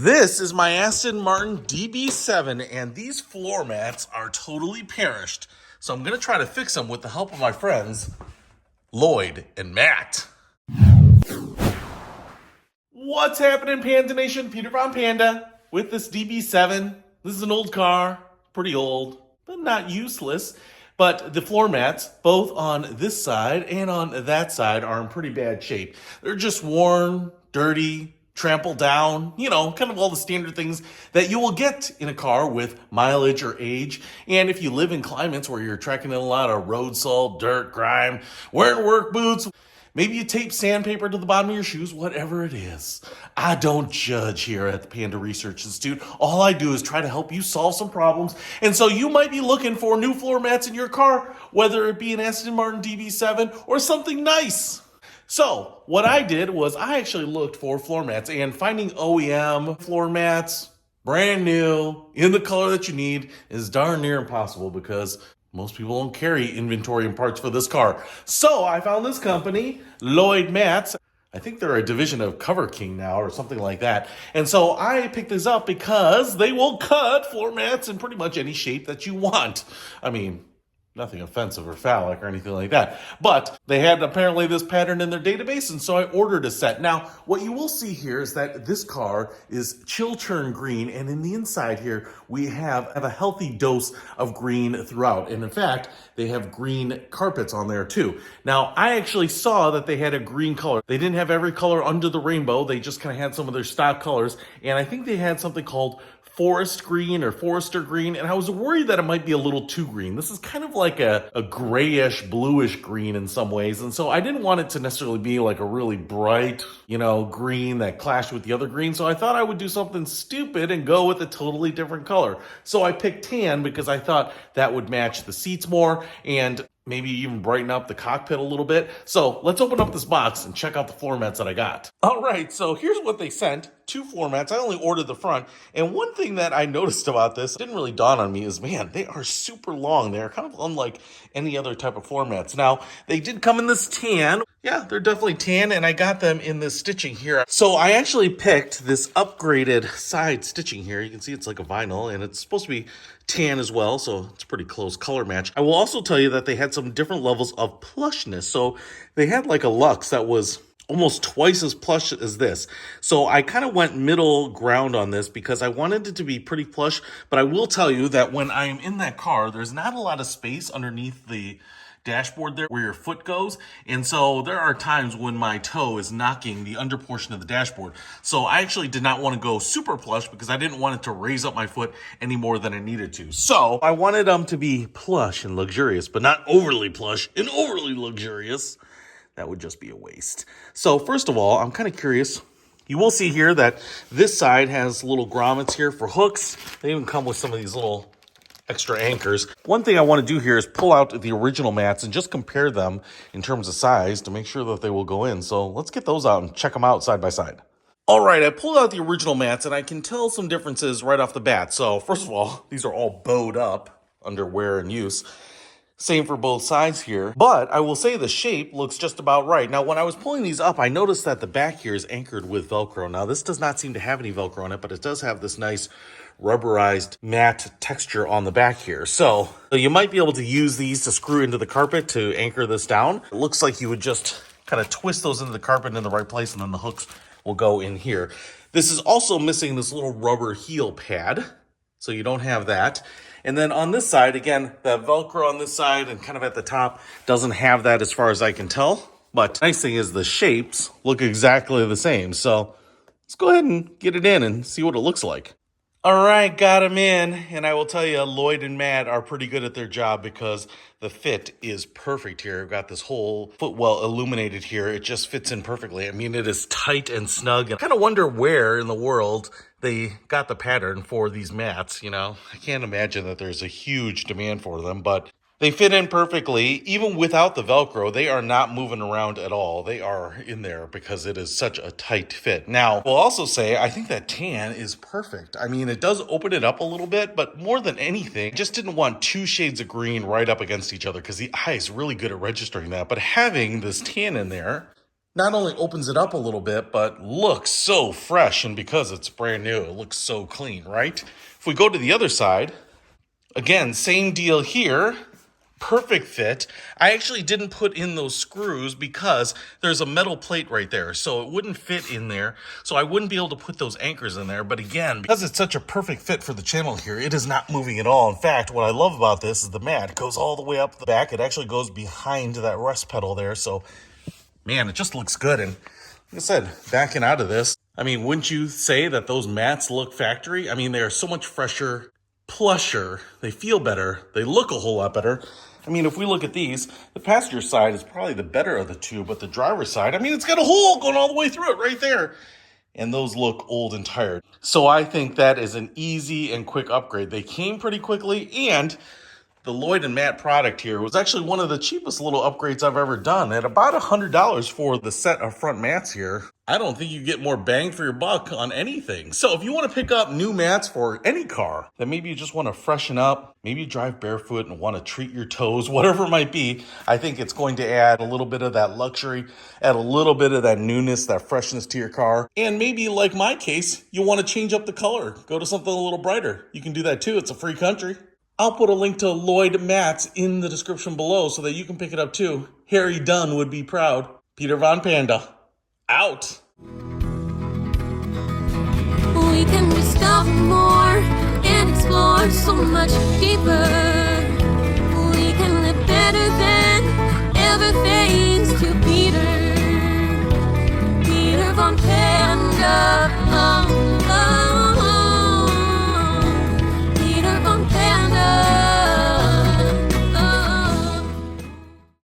This is my Aston Martin DB7, and these floor mats are totally perished. So I'm going to try to fix them with the help of my friends, Lloyd and Matt. What's happening, Panda Nation? Peter from Panda with this DB7. This is an old car, pretty old, but not useless. But the floor mats, both on this side and on that side, are in pretty bad shape. They're just worn, dirty, trampled down, kind of all the standard things that you will get in a car with mileage or age. And if you live in climates where you're tracking in a lot of road salt, dirt, grime, wearing work boots, maybe you tape sandpaper to the bottom of your shoes, whatever it is. I don't judge here at the Panda Research Institute. All I do is try to help you solve some problems. And so you might be looking for new floor mats in your car, whether it be an Aston Martin DB7 or something nice. So what I did was I actually looked for floor mats, and finding OEM floor mats, brand new, in the color that you need, is darn near impossible because most people don't carry inventory and parts for this car. So I found this company, Lloyd Mats. I think they're a division of Cover King now or something like that. And so I picked this up because they will cut floor mats in pretty much any shape that you want. I mean, nothing offensive or phallic or anything like that. But they had apparently this pattern in their database, and so I ordered a set. Now, what you will see here is that this car is chill turn green, and in the inside here, we have a healthy dose of green throughout. And in fact, they have green carpets on there too. Now, I actually saw that they had a green color. They didn't have every color under the rainbow. They just kind of had some of their stock colors. And I think they had something called forest green or forester green, and I was worried that it might be a little too green. This is kind of like a grayish, bluish green in some ways, and so I didn't want it to necessarily be like a really bright, green that clashed with the other green, so I thought I would do something stupid and go with a totally different color. So I picked tan because I thought that would match the seats more and maybe even brighten up the cockpit a little bit. So let's open up this box and check out the floor mats that I got. All right, so here's what they sent. 2 floor mats. I only ordered the front. And one thing that I noticed about this didn't really dawn on me is, man, they are super long. They're kind of unlike any other type of floor mats. Now, they did come in this tan. Yeah, they're definitely tan, and I got them in this stitching here. So I actually picked this upgraded side stitching here. You can see it's like a vinyl, and it's supposed to be tan as well, so it's a pretty close color match. I will also tell you that they had some different levels of plushness. So they had like a luxe that was almost twice as plush as this. So I kind of went middle ground on this because I wanted it to be pretty plush, but I will tell you that when I'm in that car, there's not a lot of space underneath the dashboard there where your foot goes, and so there are times when my toe is knocking the under portion of the dashboard. So I actually did not want to go super plush because I didn't want it to raise up my foot any more than I needed to. So I wanted them to be plush and luxurious, but not overly plush and overly luxurious. That would just be a waste. So first of all, I'm kind of curious. You will see here that this side has little grommets here for hooks. They even come with some of these little extra anchors. One thing I want to do here is pull out the original mats and just compare them in terms of size to make sure that they will go in. So let's get those out and check them out side by side. All right, I pulled out the original mats and I can tell some differences right off the bat. So first of all, these are all bowed up under wear and use. Same for both sides here, but I will say the shape looks just about right. Now, when I was pulling these up, I noticed that the back here is anchored with Velcro. Now, this does not seem to have any Velcro on it, but it does have this nice rubberized matte texture on the back here. So you might be able to use these to screw into the carpet to anchor this down. It looks like you would just kind of twist those into the carpet in the right place, and then the hooks will go in here. This is also missing this little rubber heel pad, so you don't have that. And then on this side, again, the Velcro on this side and kind of at the top doesn't have that as far as I can tell. But the nice thing is the shapes look exactly the same. So let's go ahead and get it in and see what it looks like. All right, got them in. And I will tell you, Lloyd and Matt are pretty good at their job because the fit is perfect here. I've got this whole footwell illuminated here. It just fits in perfectly. I mean, it is tight and snug. And I kind of wonder where in the world they got the pattern for these mats. I can't imagine that there's a huge demand for them, but they fit in perfectly. Even without the Velcro, they are not moving around at all. They are in there because it is such a tight fit. Now, we'll also say, I think that tan is perfect. I mean, it does open it up a little bit, but more than anything, I just didn't want 2 shades of green right up against each other because the eye is really good at registering that. But having this tan in there, not only opens it up a little bit, but looks so fresh. And because it's brand new, it looks so clean, right? If we go to the other side, again, same deal here. Perfect fit. I actually didn't put in those screws because there's a metal plate right there, so it wouldn't fit in there. So I wouldn't be able to put those anchors in there. But again, because it's such a perfect fit for the channel here, it is not moving at all. In fact, what I love about this is the mat. It goes all the way up the back. It actually goes behind that rest pedal there. So, man, it just looks good. And like I said, backing out of this, I mean, wouldn't you say that those mats look factory? I mean, they are so much fresher, plusher. They feel better. They look a whole lot better. I mean, if we look at these, the passenger side is probably the better of the two, but the driver's side, I mean, it's got a hole going all the way through it right there. And those look old and tired. So I think that is an easy and quick upgrade. They came pretty quickly, and the Lloyd Mats product here was actually one of the cheapest little upgrades I've ever done. At about $100 for the set of front mats here, I don't think you get more bang for your buck on anything. So if you want to pick up new mats for any car, that maybe you just want to freshen up, maybe you drive barefoot and want to treat your toes, whatever it might be, I think it's going to add a little bit of that luxury, add a little bit of that newness, that freshness to your car. And maybe like my case, you want to change up the color, go to something a little brighter. You can do that too. It's a free country. I'll put a link to Lloyd Mats in the description below so that you can pick it up too. Harry Dunn would be proud. Peter Von Panda, out. We can discover more and explore so much deeper. We can live better than ever face.